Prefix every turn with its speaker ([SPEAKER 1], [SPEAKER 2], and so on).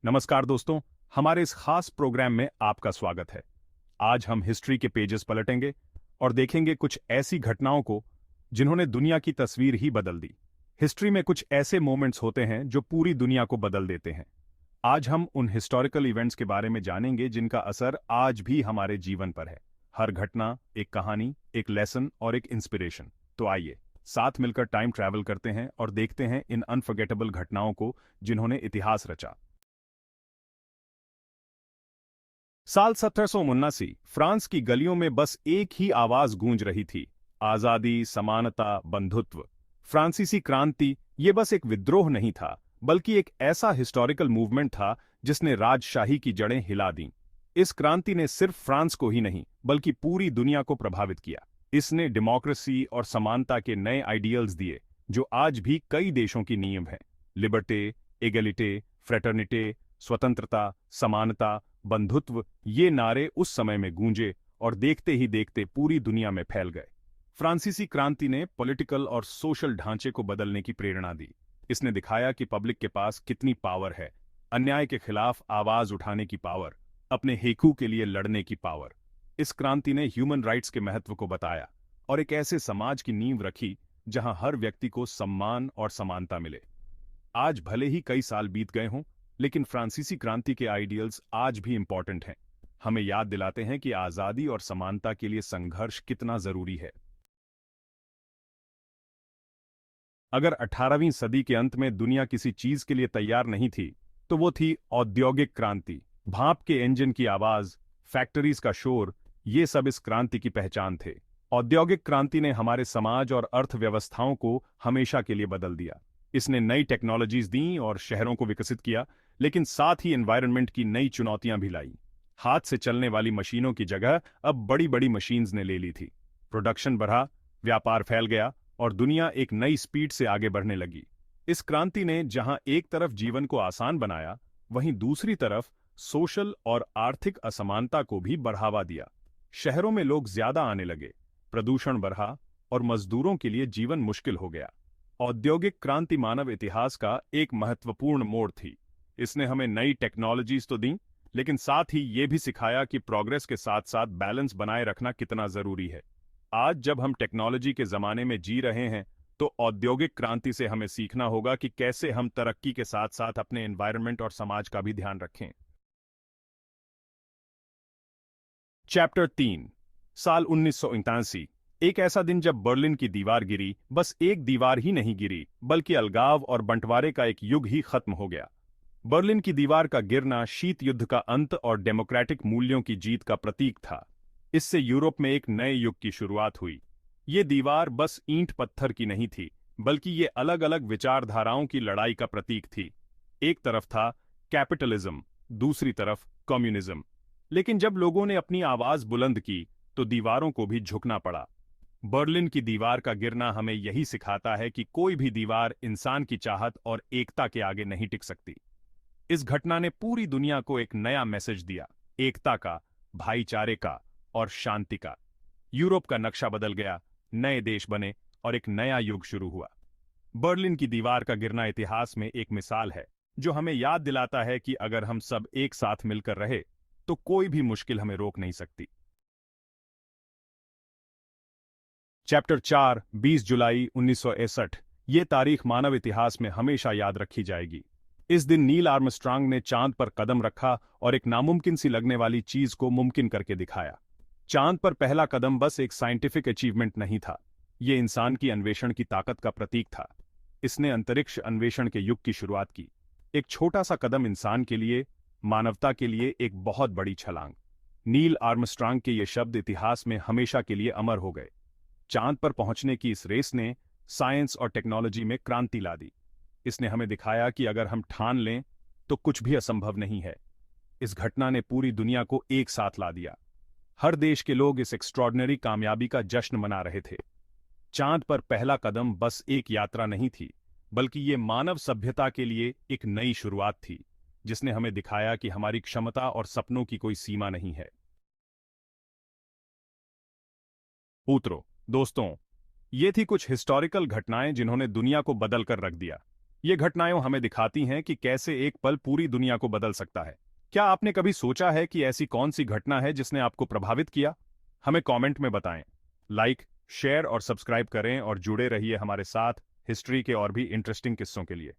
[SPEAKER 1] नमस्कार दोस्तों, हमारे इस खास प्रोग्राम में आपका स्वागत है। आज हम हिस्ट्री के पेजेस पलटेंगे और देखेंगे कुछ ऐसी घटनाओं को जिन्होंने दुनिया की तस्वीर ही बदल दी। हिस्ट्री में कुछ ऐसे मोमेंट्स होते हैं जो पूरी दुनिया को बदल देते हैं। आज हम उन हिस्टोरिकल इवेंट्स के बारे में जानेंगे जिनका असर आज भी हमारे जीवन पर है। हर घटना एक कहानी, एक लेसन और एक इंस्पिरेशन। तो आइए साथ मिलकर टाइम ट्रैवल करते हैं और देखते हैं इन अनफॉरगेटेबल घटनाओं को जिन्होंने इतिहास रचा। साल 1779 फ्रांस की गलियों में बस एक ही आवाज गूंज रही थी, आजादी, समानता, बंधुत्व। फ्रांसीसी क्रांति ये बस एक विद्रोह नहीं था, बल्कि एक ऐसा हिस्टोरिकल मूवमेंट था जिसने राजशाही की जड़ें हिला दीं। इस क्रांति ने सिर्फ फ्रांस को ही नहीं, बल्कि पूरी दुनिया को प्रभावित किया। इसने डेमोक्रेसी और समानता के नए आइडियल्स दिए, जो आज भी कई देशों की नींव हैं। लिबर्टे, एगलिटे, फ्रेटर्निटे, स्वतंत्रता, समानता, बंधुत्व, ये नारे उस समय में गूंजे और देखते ही देखते पूरी दुनिया में फैल गए। फ्रांसीसी क्रांति ने पॉलिटिकल और सोशल ढांचे को बदलने की प्रेरणा दी। इसने दिखाया कि पब्लिक के पास कितनी पावर है, अन्याय के खिलाफ आवाज उठाने की पावर, अपने हेकू के लिए लड़ने की पावर। इस क्रांति ने ह्यूमन राइट्स के महत्व को बताया और एक ऐसे समाज की नींव रखी जहां हर व्यक्ति को सम्मान और समानता मिले। आज भले ही कई साल बीत गए हों, लेकिन फ्रांसीसी क्रांति के आइडियल्स आज भी इंपॉर्टेंट हैं। हमें याद दिलाते हैं कि आजादी और समानता के लिए संघर्ष कितना जरूरी है। अगर 18वीं सदी के अंत में दुनिया किसी चीज के लिए तैयार नहीं थी, तो वो थी औद्योगिक क्रांति। भाप के इंजन की आवाज, फैक्ट्रीज का शोर, ये सब इस क्रांति की पहचान थे। औद्योगिक क्रांति ने हमारे समाज और अर्थव्यवस्थाओं को हमेशा के लिए बदल दिया। इसने नई टेक्नोलॉजीज दी और शहरों को विकसित किया, लेकिन साथ ही एनवायरनमेंट की नई चुनौतियां भी लाई। हाथ से चलने वाली मशीनों की जगह अब बड़ी बड़ी मशीन्स ने ले ली थी। प्रोडक्शन बढ़ा, व्यापार फैल गया और दुनिया एक नई स्पीड से आगे बढ़ने लगी। इस क्रांति ने जहां एक तरफ जीवन को आसान बनाया, वहीं दूसरी तरफ सोशल और आर्थिक असमानता को भी बढ़ावा दिया। शहरों में लोग ज्यादा आने लगे, प्रदूषण बढ़ा और मजदूरों के लिए जीवन मुश्किल हो गया। औद्योगिक क्रांति मानव इतिहास का एक महत्वपूर्ण मोड़ थी। इसने हमें नई टेक्नोलॉजीज तो दी, लेकिन साथ ही ये भी सिखाया कि प्रोग्रेस के साथ साथ बैलेंस बनाए रखना कितना जरूरी है। आज जब हम टेक्नोलॉजी के जमाने में जी रहे हैं, तो औद्योगिक क्रांति से हमें सीखना होगा कि कैसे हम तरक्की के साथ साथ अपने एनवायरनमेंट और समाज का भी ध्यान रखें। चैप्टर 3, साल 1979। एक ऐसा दिन जब बर्लिन की दीवार गिरी। बस एक दीवार ही नहीं गिरी, बल्कि अलगाव और बंटवारे का एक युग ही खत्म हो गया। बर्लिन की दीवार का गिरना शीत युद्ध का अंत और डेमोक्रेटिक मूल्यों की जीत का प्रतीक था। इससे यूरोप में एक नए युग की शुरुआत हुई। ये दीवार बस ईंट पत्थर की नहीं थी, बल्कि ये अलग अलग विचारधाराओं की लड़ाई का प्रतीक थी। एक तरफ था कैपिटलिज्म, दूसरी तरफ कम्युनिज्म। लेकिन जब लोगों ने अपनी आवाज बुलंद की, तो दीवारों को भी झुकना पड़ा। बर्लिन की दीवार का गिरना हमें यही सिखाता है कि कोई भी दीवार इंसान की चाहत और एकता के आगे नहीं टिक सकती। इस घटना ने पूरी दुनिया को एक नया मैसेज दिया, एकता का, भाईचारे का और शांति का। यूरोप का नक्शा बदल गया, नए देश बने और एक नया युग शुरू हुआ। बर्लिन की दीवार का गिरना इतिहास में एक मिसाल है, जो हमें याद दिलाता है कि अगर हम सब एक साथ मिलकर रहे, तो कोई भी मुश्किल हमें रोक नहीं सकती। चैप्टर 4, 20 जुलाई 1961। ये तारीख मानव इतिहास में हमेशा याद रखी जाएगी। इस दिन नील आर्मस्ट्रांग ने चांद पर कदम रखा और एक नामुमकिन सी लगने वाली चीज को मुमकिन करके दिखाया। चांद पर पहला कदम बस एक साइंटिफिक अचीवमेंट नहीं था, ये इंसान की अन्वेषण की ताकत का प्रतीक था। इसने अंतरिक्ष अन्वेषण के युग की शुरुआत की। एक छोटा सा कदम इंसान के लिए, मानवता के लिए एक बहुत बड़ी छलांग। नील आर्मस्ट्रांग के ये शब्द इतिहास में हमेशा के लिए अमर हो गए। चांद पर पहुंचने की इस रेस ने साइंस और टेक्नोलॉजी में क्रांति ला दी। इसने हमें दिखाया कि अगर हम ठान लें, तो कुछ भी असंभव नहीं है। इस घटना ने पूरी दुनिया को एक साथ ला दिया। हर देश के लोग इस एक्स्ट्रॉर्डिनरी कामयाबी का जश्न मना रहे थे। चांद पर पहला कदम बस एक यात्रा नहीं थी, बल्कि ये मानव सभ्यता के लिए एक नई शुरुआत थी, जिसने हमें दिखाया कि हमारी क्षमता और सपनों की कोई सीमा नहीं है। दोस्तों, ये थी कुछ हिस्टोरिकल घटनाएं जिन्होंने दुनिया को बदल कर रख दिया। ये घटनाएं हमें दिखाती हैं कि कैसे एक पल पूरी दुनिया को बदल सकता है। क्या आपने कभी सोचा है कि ऐसी कौन सी घटना है जिसने आपको प्रभावित किया? हमें कमेंट में बताएं। लाइक, शेयर और सब्सक्राइब करें और जुड़े रहिए हमारे साथ हिस्ट्री के और भी इंटरेस्टिंग किस्सों के लिए।